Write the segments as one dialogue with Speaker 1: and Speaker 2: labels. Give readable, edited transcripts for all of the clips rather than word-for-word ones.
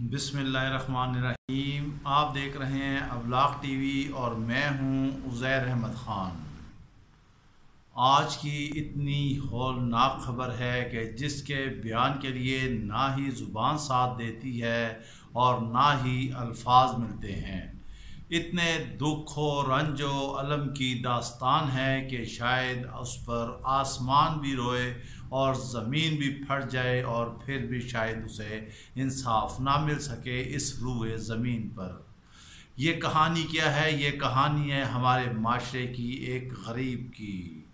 Speaker 1: बिस्मिल्लाहिर्रहमानिर्रहीम। आप देख रहे हैं अबलाग टीवी और मैं हूं उज़ैर अहमद ख़ान। आज की इतनी हौलनाक खबर है कि जिसके बयान के लिए ना ही ज़ुबान साथ देती है और ना ही अल्फाज मिलते हैं। इतने दुख और रंज और अलम की दास्तान है कि शायद उस पर आसमान भी रोए और ज़मीन भी फट जाए और फिर भी शायद उसे इंसाफ ना मिल सके इस रूए ज़मीन पर। ये कहानी क्या है? ये कहानी है हमारे माशरे की एक गरीब की।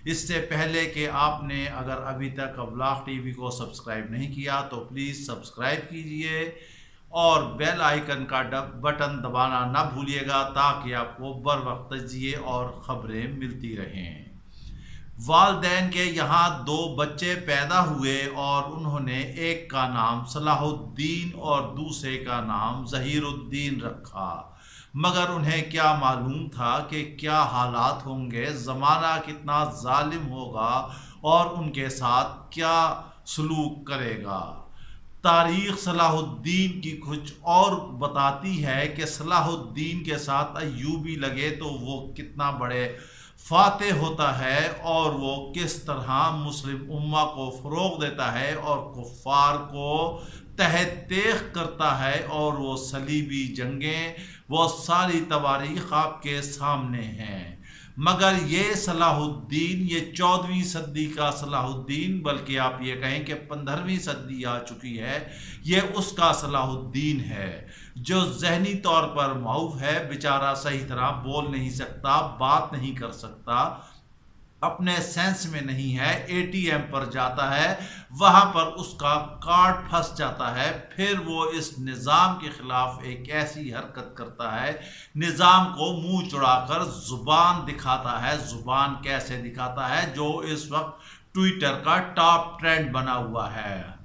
Speaker 1: इससे पहले कि आपने अगर अभी तक अबलाग टीवी को सब्सक्राइब नहीं किया तो प्लीज़ सब्सक्राइब कीजिए और बेल आइकन का बटन दबाना ना भूलिएगा ताकि आपको बर वक्त तजिए और ख़बरें मिलती रहें। वालदैन के यहाँ 2 बच्चे पैदा हुए और उन्होंने एक का नाम सलाहुद्दीन और दूसरे का नाम ज़हीरुद्दीन रखा। मगर उन्हें क्या मालूम था कि क्या हालात होंगे, ज़माना कितना जालिम होगा और उनके साथ क्या सलूक करेगा। तारीख़ सलाहुद्दीन की कुछ और बताती है कि सलाहुद्दीन के साथ अय्यूबी लगे तो वो कितना बड़े फातेह होता है और वो किस तरह मुस्लिम उम्मा को फ़रोग़ देता है और कुफ़ार को तहत तेख करता है। और वो सलीबी जंगें, वो सारी तवारीख़ आपके सामने हैं। मगर ये सलाहुद्दीन, ये 14वीं सदी का सलाहुद्दीन, बल्कि आप ये कहें कि 15वीं सदी आ चुकी है, ये उसका सलाहुद्दीन है जो ज़हनी तौर पर मऊफ है। बेचारा सही तरह बोल नहीं सकता, बात नहीं कर सकता, अपने सेंस में नहीं है। एटीएम पर जाता है, वहाँ पर उसका कार्ड फंस जाता है, फिर वो इस निज़ाम के ख़िलाफ़ एक ऐसी हरकत करता है, निज़ाम को मुंह चुड़ाकर ज़ुबान दिखाता है। ज़ुबान कैसे दिखाता है? जो इस वक्त ट्विटर का टॉप ट्रेंड बना हुआ है।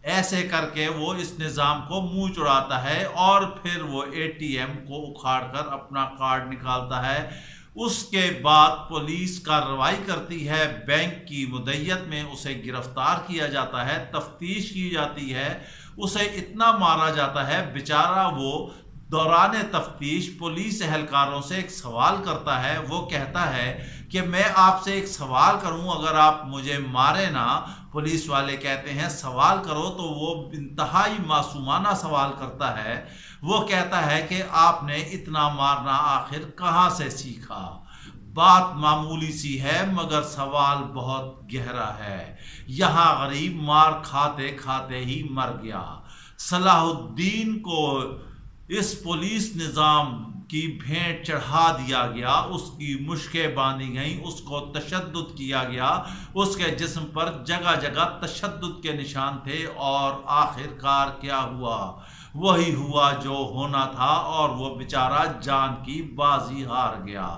Speaker 1: ऐसे करके वो इस निज़ाम को मुंह चुड़ाता है और फिर वो एटीएम को उखाड़ कर अपना कार्ड निकालता है। उसके बाद पुलिस कार्रवाई करती है, बैंक की मुद्दत में उसे गिरफ्तार किया जाता है, तफ्तीश की जाती है, उसे इतना मारा जाता है बेचारा। वो दौरान तफ्तीश पुलिस एहलकारों से एक सवाल करता है। वो कहता है कि मैं आपसे एक सवाल करूं, अगर आप मुझे मारे ना। पुलिस वाले कहते हैं सवाल करो, तो वो इंतहाई मासूमाना सवाल करता है। वो कहता है कि आपने इतना मारना आखिर कहाँ से सीखा? बात मामूली सी है मगर सवाल बहुत गहरा है। यहाँ गरीब मार खाते खाते ही मर गया। सलाहुद्दीन को इस पुलिस निज़ाम की भेंट चढ़ा दिया गया, उसकी मुश्कें बांधी गईं, उसको तशद्दुद किया गया, उसके जिस्म पर जगह जगह तशद्दुद के निशान थे। और आखिरकार क्या हुआ? वही हुआ जो होना था और वो बेचारा जान की बाजी हार गया।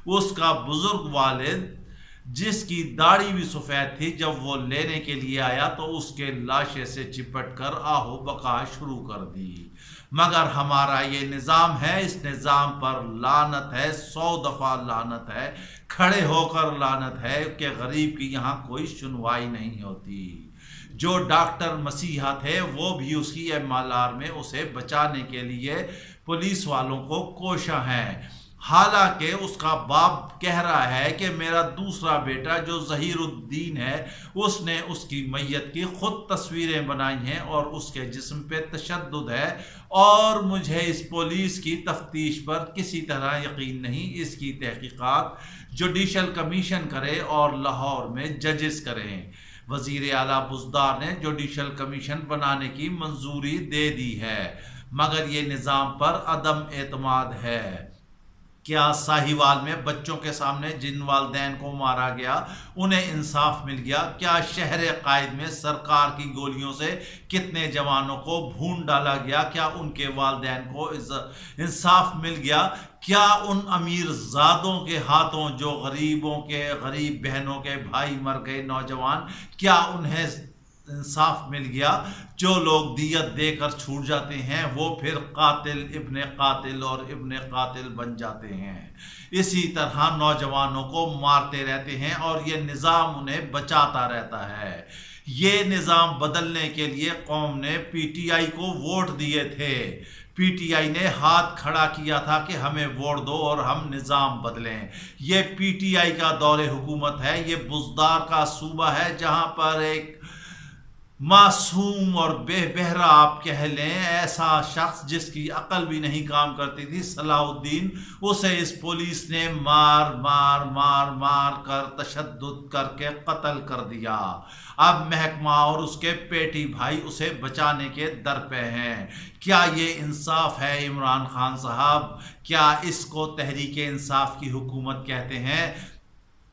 Speaker 1: उसका बुजुर्ग वालिद, जिसकी दाढ़ी भी सफ़ेद थी, जब वो लेने के लिए आया तो उसके लाशे से चिपट कर आहो बका शुरू कर दी। मगर हमारा ये निज़ाम है, इस निज़ाम पर लानत है, 100 दफ़ा लानत है, खड़े होकर लानत है कि गरीब की यहाँ कोई सुनवाई नहीं होती। जो डॉक्टर मसीहा थे वो भी उसकी MLR में उसे बचाने के लिए पुलिस वालों को कोशा हैं। हालांकि उसका बाप कह रहा है कि मेरा दूसरा बेटा जो ज़हीरुद्दीन है, उसने उसकी मैयत की खुद तस्वीरें बनाई हैं और उसके जिस्म पे तशद्दुद है और मुझे इस पुलिस की तफ्तीश पर किसी तरह यकीन नहीं। इसकी तहकीकात जुडिशल कमीशन करे और लाहौर में जजेस करें। वज़ीर आला बुज़दार ने जुडिशल कमीशन बनाने की मंजूरी दे दी है, मगर ये निज़ाम पर अदम एतमाद है। क्या साहिवाल में बच्चों के सामने जिन वालदैन को मारा गया उन्हें इंसाफ मिल गया? क्या शहर कायद में सरकार की गोलियों से कितने जवानों को भून डाला गया? क्या उनके वालदैन को इंसाफ मिल गया? क्या उन अमीर ज़ादों के हाथों जो गरीबों के, गरीब बहनों के भाई मर गए नौजवान, क्या उन्हें इंसाफ मिल गया? जो लोग दियत देकर छूट जाते हैं वो फिर कातिल, इब्ने कातिल और इब्ने कातिल बन जाते हैं। इसी तरह नौजवानों को मारते रहते हैं और ये निज़ाम उन्हें बचाता रहता है। یہ نظام بدلنے کے لیے قوم نے پی ٹی آئی کو ووٹ دیے تھے، پی ٹی آئی نے ہاتھ کھڑا کیا تھا کہ ہمیں ووٹ دو اور ہم نظام بدلیں۔ یہ پی ٹی آئی کا دور حکومت ہے، یہ بزدار کا صوبہ ہے جہاں پر ایک معصوم اور بے بہرا آپ کہہ لیں ایسا شخص جس کی عقل بھی نہیں کام کرتی تھی، صلاح الدین، اسے اس پولیس نے مار مار مار مار کر تشدد کر کے قتل کر دیا۔ اب محکمہ اور اس کے پیٹی بھائی اسے بچانے کے در پہ ہیں۔ کیا یہ انصاف ہے عمران خان صاحب؟ کیا اس کو تحریک انصاف کی حکومت کہتے ہیں؟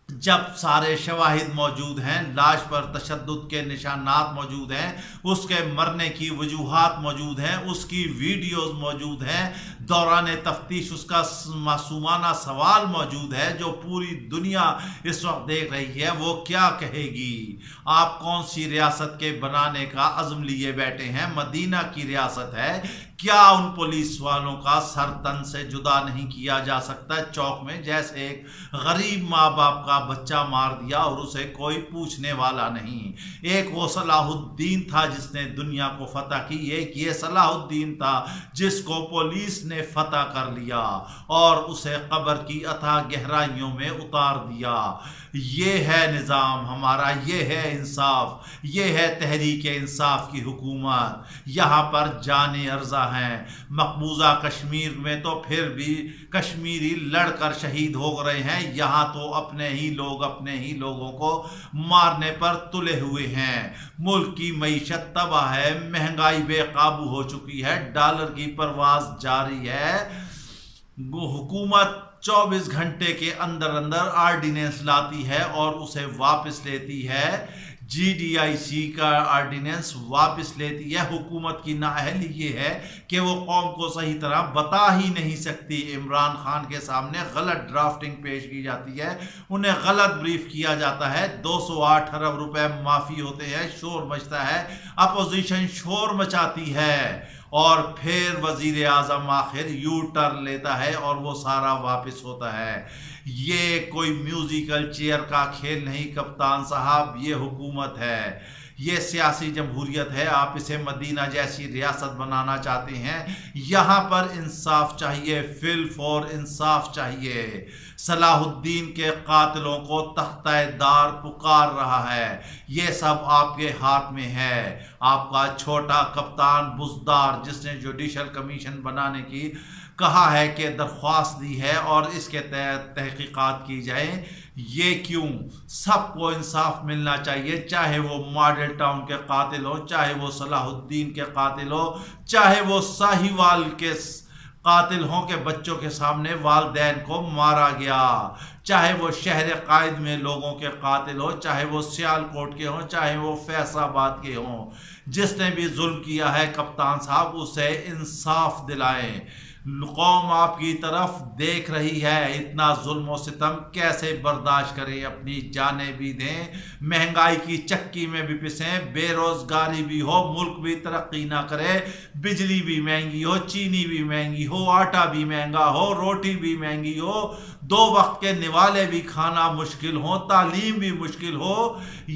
Speaker 1: جب سارے شواہد موجود ہیں، لاش پر تشدد کے نشانات موجود ہیں، اس کے مرنے کی وجوہات موجود ہیں، اس کی ویڈیوز موجود ہیں، دوران تفتیش اس کا معصومانہ سوال موجود ہے جو پوری دنیا اس وقت دیکھ رہی ہے، وہ کیا کہے گی؟ آپ کون سی ریاست کے بنانے کا عزم لیے بیٹھے ہیں؟ مدینہ کی ریاست ہے، کیا ان پولیس والوں کا سر تن سے جدا نہیں کیا جا سکتا چوک میں؟ جیسے ایک غریب ماں باپ کا بچہ مار دیا اور اسے کوئی پوچھنے والا نہیں۔ ایک وہ صلاح الدین تھا جس نے دنیا کو فتح کی، ایک یہ صلاح الدین تھا جس کو پولیس نے فتح کر لیا اور اسے قبر کی اتھاہ گہرائیوں میں اتار دیا۔ یہ ہے نظام ہمارا، یہ ہے انصاف، یہ ہے تحریک انصاف کی حکومت۔ یہاں پر جانیں ارزاں ہیں، مقبوضہ کشمیر میں تو پھر بھی کشمیری لڑ کر شہید ہو رہے ہیں، یہاں تو اپنے ہی لوگ اپنے ہی لوگوں کو مارنے پر تلے ہوئے ہیں۔ ملک کی معیشت تباہ ہے، مہنگائی بے قابو ہو چکی ہے، ڈالر کی پرواز جاری ہے، حکومت 24 گھنٹے کے اندر اندر آرڈیننس لاتی ہے اور اسے واپس لیتی ہے، جی ڈی آئی سی کا آرڈیننس واپس لیتی ہے۔ حکومت کی نااہلی یہ ہے کہ وہ قوم کو صحیح طرح بتا ہی نہیں سکتی۔ عمران خان کے سامنے غلط ڈرافٹنگ پیش کی جاتی ہے، انہیں غلط بریف کیا جاتا ہے، 208 ارب روپے معافی ہوتے ہیں، شور مچتا ہے، اپوزیشن شور مچاتی ہے اور پھر وزیر اعظم آخر یو ٹرن لیتا ہے اور وہ سارا واپس ہوتا ہے۔ یہ کوئی میوزیکل چیئر کا کھیل نہیں کپتان صاحب، یہ حکومت ہے، یہ سیاسی جمہوریت ہے۔ آپ اسے مدینہ جیسی ریاست بنانا چاہتے ہیں، یہاں پر انصاف چاہیے، فل فور انصاف چاہیے۔ صلاح الدین کے قاتلوں کو تختہ دار پکار رہا ہے، یہ سب آپ کے ہاتھ میں ہے۔ آپ کا چھوٹا کپتان بزدار جس نے جوڈیشل کمیشن بنانے کی کہا ہے کہ درخواست دی ہے اور اس کے تحت تحقیقات کی جائیں، یہ کیوں؟ سب کو انصاف ملنا چاہیے، چاہے وہ ماڈل ٹاؤن کے قاتل ہو، چاہے وہ صلاح الدین کے قاتل ہو، چاہے وہ ساہیوال کے قاتل ہوں کہ بچوں کے سامنے والدین کو مارا گیا، چاہے وہ شہر قائد میں لوگوں کے قاتل ہو، چاہے وہ سیالکوٹ کے ہوں، چاہے وہ فیصل آباد کے ہوں، جس نے بھی ظلم کیا ہے کپتان صاحب اسے انصاف دلائیں۔ قوم آپ کی طرف دیکھ رہی ہے، اتنا ظلم و ستم کیسے برداشت کریں؟ اپنی جانیں بھی دیں، مہنگائی کی چکی میں بھی پسیں، بے روزگاری بھی ہو، ملک بھی ترقی نہ کرے، بجلی بھی مہنگی ہو، چینی بھی مہنگی ہو، آٹا بھی مہنگا ہو، روٹی بھی مہنگی ہو، 2 وقت کے نوالے بھی کھانا مشکل ہو، تعلیم بھی مشکل ہو۔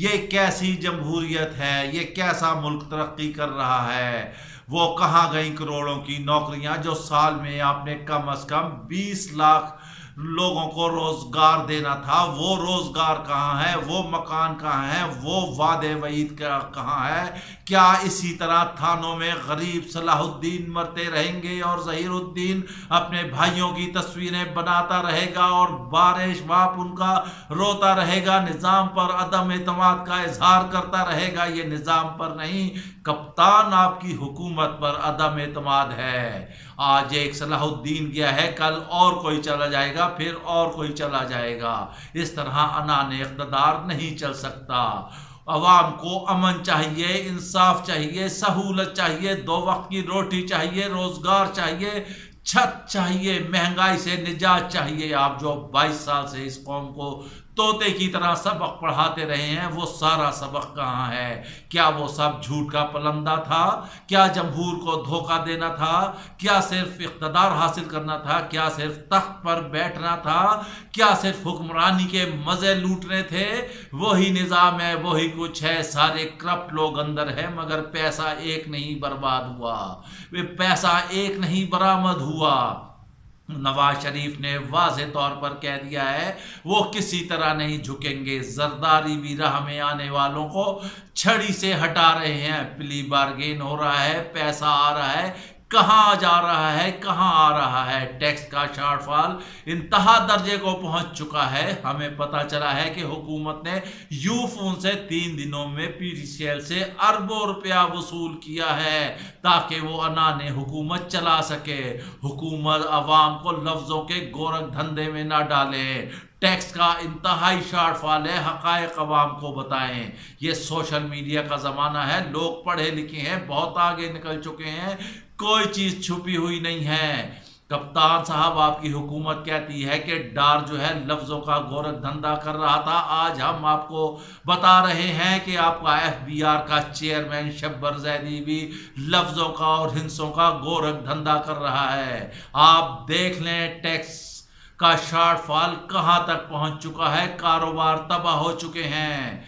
Speaker 1: یہ کیسی جمہوریت ہے؟ یہ کیسا ملک ترقی کر رہا ہے؟ وہ کہاں گئیں کروڑوں کی نوکریاں جو سال میں آپ نے کم از کم 20 لاکھ لوگوں کو روزگار دینا تھا؟ وہ روزگار کہاں ہے؟ وہ مکان کہاں ہے؟ وہ وعدے وعید کہاں ہے؟ کیا اسی طرح تھانوں میں غریب صلاح الدین مرتے رہیں گے اور ظہیر الدین اپنے بھائیوں کی تصویریں بناتا رہے گا اور بارش باپ ان کا روتا رہے گا، نظام پر عدم اعتماد کا اظہار کرتا رہے گا؟ یہ نظام پر نہیں، کپتان آپ کی حکومت پر عدم اعتماد ہے۔ آج ایک صلاح الدین گیا ہے، کل اور کوئی چلا جائے گا، پھر اور کوئی چلا جائے گا۔ اس طرح عنان اقتدار نہیں چل سکتا۔ عوام کو امن چاہیے، انصاف چاہیے، سہولت چاہیے، 2 وقت کی روٹی چاہیے، روزگار چاہیے، چھت چاہیے، مہنگائی سے نجات چاہیے۔ آپ جو 22 سال سے اس قوم کو तोते की तरह सबक पढ़ाते रहे हैं, वो सारा सबक कहाँ है? क्या वो सब झूठ का पलंदा था? क्या जमहूर को धोखा देना था? क्या सिर्फ इख्तदार हासिल करना था? क्या सिर्फ तख्त पर बैठना था? क्या सिर्फ हुक्मरानी के मजे लूटने थे? वही निज़ाम है, वही कुछ है, सारे करप्ट लोग अंदर है, मगर पैसा एक नहीं बर्बाद हुआ, वे पैसा एक नहीं बरामद हुआ। नवाज शरीफ ने वाज़े तौर पर कह दिया है वो किसी तरह नहीं झुकेंगे। जरदारी भी राह में आने वालों को छड़ी से हटा रहे हैं। प्ली बार्गेन हो रहा है, पैसा आ रहा है, कहाँ जा रहा है, कहाँ आ रहा है? टैक्स का शॉर्टफॉल इंतहा दर्जे को पहुंच चुका है। हमें पता चला है कि हुकूमत ने यूफोन से 3 दिनों में पीटीसीएल से अरबों रुपया वसूल किया है ताकि वो अनाने हुकूमत चला सके। हुकूमत अवाम को लफ्जों के गोरख धंधे में ना डाले। टैक्स का इंतहाई शॉर्टफॉल है, हकायक अवाम को बताएं। ये सोशल मीडिया का ज़माना है, लोग पढ़े लिखे हैं, बहुत आगे निकल चुके हैं, कोई चीज़ छुपी हुई नहीं है। कप्तान साहब, आपकी हुकूमत कहती है कि डार जो है लफ्ज़ों का गोरख धंधा कर रहा था। आज हम आपको बता रहे हैं कि आपका FBR का चेयरमैन शब्बर जैदी भी लफ्ज़ों का और हिंसों का गोरख धंधा कर रहा है। आप देख लें टैक्स का शॉर्टफॉल कहां तक पहुंच चुका है। कारोबार तबाह हो चुके हैं।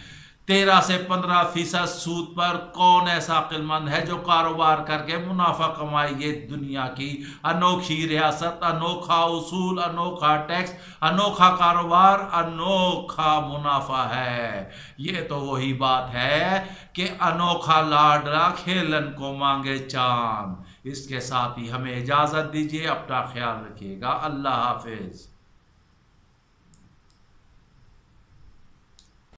Speaker 1: 13 से 15% सूद पर कौन ऐसा अक्लमंद है जो कारोबार करके मुनाफा कमाए? ये दुनिया की अनोखी रियासत, अनोखा उसूल, अनोखा टैक्स, अनोखा कारोबार, अनोखा मुनाफा है। ये तो वही बात है कि अनोखा लाडला खेलन को मांगे चांद। इसके साथ ही हमें इजाज़त दीजिए, अपना ख्याल रखिएगा। अल्लाह हाफिज।